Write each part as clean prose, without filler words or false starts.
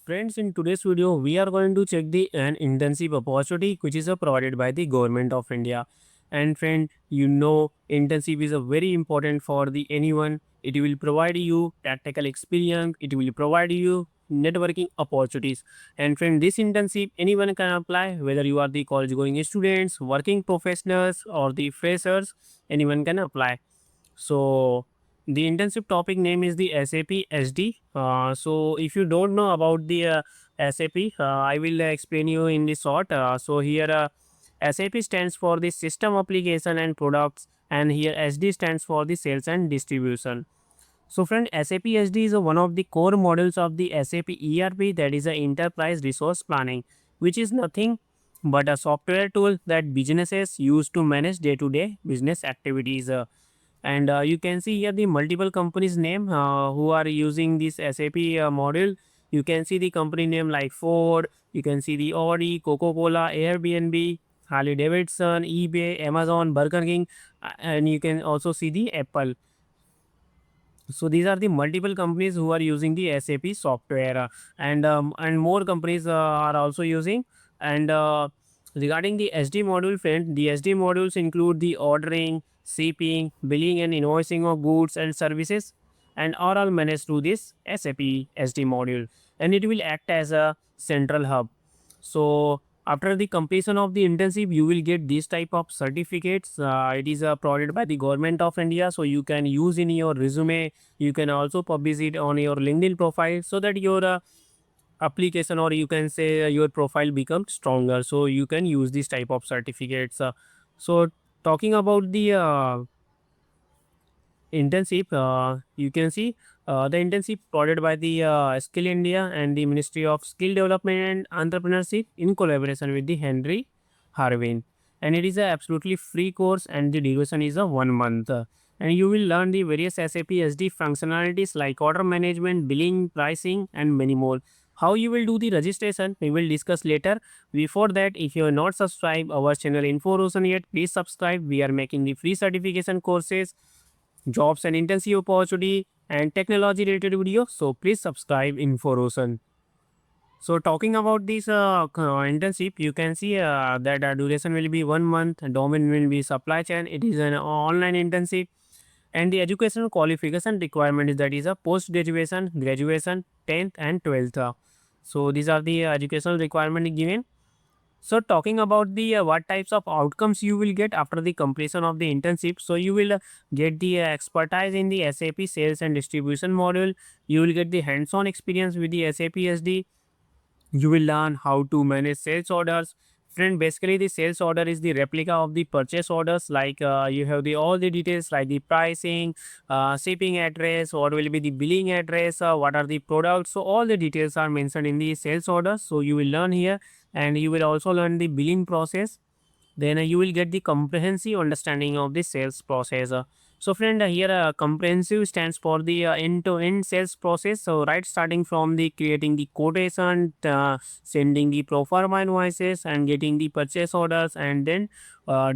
Friends, in today's video, we are going to check the an internship opportunity which is provided by the government of India. And friend, internship is a very important for the anyone. It will provide you practical experience. It will provide you networking opportunities. And friend, this internship anyone can apply, whether you are the college going students, working professionals, or the freshers. Anyone can apply. So the internship topic name is the SAP SD. So if you don't know about the SAP, I will explain you in the short. So here SAP stands for the system application and products, and here SD stands for the sales and distribution. So friend, SAP SD is one of the core models of the SAP ERP, that is a enterprise resource planning, which is nothing but a software tool that businesses use to manage day-to-day business activities. And you can see here the multiple companies name who are using this SAP model. You can see the company name like Ford, you can see the Audi, Coca-Cola, Airbnb, Harley Davidson, eBay, Amazon, Burger King, and you can also see the Apple. So these are the multiple companies who are using the SAP software, and more companies are also using. And regarding the SD module, friend, the SD modules include the ordering, shipping, billing, and invoicing of goods and services, and are all managed through this SAP SD module, and it will act as a central hub. So after the completion of the internship, you will get this type of certificates. It is provided by the government of India, so you can use in your resume. You can also publish it on your LinkedIn profile so that your application, or you can say your profile becomes stronger. So you can use this type of certificates. So talking about the internship, you can see the internship provided by the Skill India and the Ministry of Skill Development and Entrepreneurship in collaboration with the Henry Harvin, and it is a absolutely free course, and the duration is a 1 month. And you will learn the various SAP SD functionalities like order management, billing, pricing, and many more. How you will do the registration, we will discuss later. Before that, if you are not subscribed our channel Info Roshan yet, please subscribe. We are making the free certification courses, jobs and internship opportunity, and technology related videos. So please subscribe Info Roshan. So talking about this internship, you can see that duration will be 1 month, domain will be supply chain. It is an online internship, and the educational qualification requirement is that is a post graduation, graduation, 10th and 12th. So these are the educational requirement given. So talking about the what types of outcomes you will get after the completion of the internship. So you will get the expertise in the SAP sales and distribution module. You will get the hands-on experience with the SAP SD. You will learn how to manage sales orders. Friend, basically the sales order is the replica of the purchase orders. Like you have the all the details like the pricing, shipping address, what will be the billing address, what are the products. So all the details are mentioned in the sales order. So you will learn here, and you will also learn the billing process. Then you will get the comprehensive understanding of the sales process. So friend, here comprehensive stands for the end-to-end sales process. So right, starting from the creating the quotation, sending the pro forma invoices, and getting the purchase orders, and then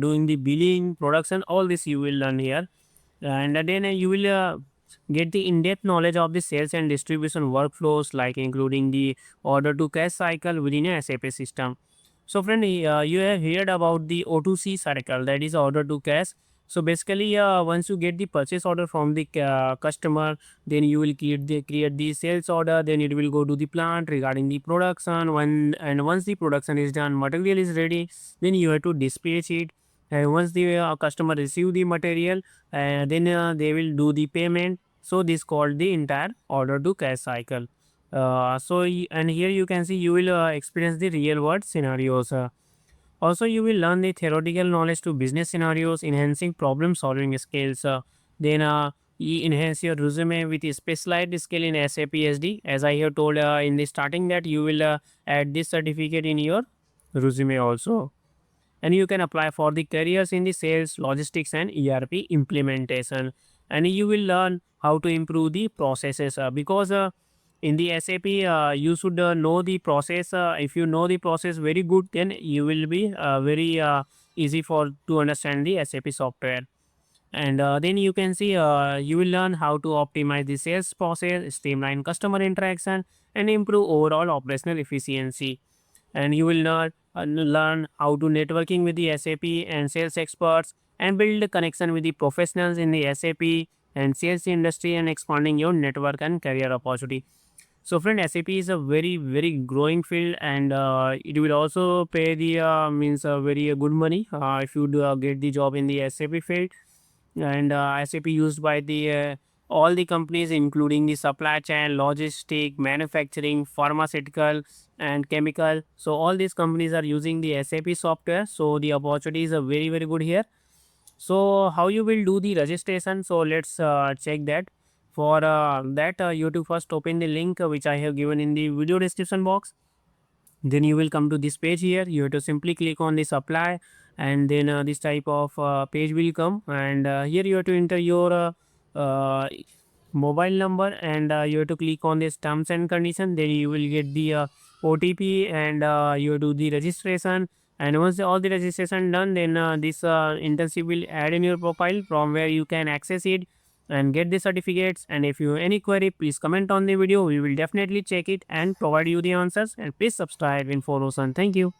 doing the billing, production, all this you will learn here. And then you will get the in-depth knowledge of the sales and distribution workflows, like including the order to cash cycle within a SAP system. So friend, you have heard about the O2C cycle, that is order to cash. So basically, once you get the purchase order from the customer, then you will create the sales order. Then it will go to the plant regarding the production. Once the production is done, material is ready. Then you have to dispatch it. And once the customer receive the material, then they will do the payment. So this called the entire order to cash cycle. And here you can see you will experience the real world scenarios. Also, you will learn the theoretical knowledge to business scenarios, enhancing problem solving skills. Then you enhance your resume with a specialized skill in SAP SD. As I have told in the starting, that you will add this certificate in your resume also, and you can apply for the careers in the sales, logistics, and ERP implementation. And you will learn how to improve the processes, because in the SAP you should know the process. If you know the process very good, then you will be very easy for to understand the SAP software. And then you can see you will learn how to optimize the sales process, streamline customer interaction, and improve overall operational efficiency. And you will learn how to networking with the SAP and sales experts, and build a connection with the professionals in the SAP and sales industry, and expanding your network and career opportunity. So, friend, SAP is a very, very growing field, and it will also pay the means very good money if you do, get the job in the SAP field. And SAP used by the all the companies, including the supply chain, logistic, manufacturing, pharmaceutical, and chemical. So all these companies are using the SAP software. So the opportunities are very, very good here. So how you will do the registration? So let's check that. For that, you have to first open the link which I have given in the video description box. Then you will come to this page here. You have to simply click on this apply, and then this type of page will come, and here you have to enter your uh, mobile number, and you have to click on this terms and condition. Then you will get the OTP, and you do the registration. And once all the registration done, then this internship will add in your profile, from where you can access it and get the certificates. And if you have any query, please comment on the video. We will definitely check it and provide you the answers. And please subscribe in for Roshan. Thank you.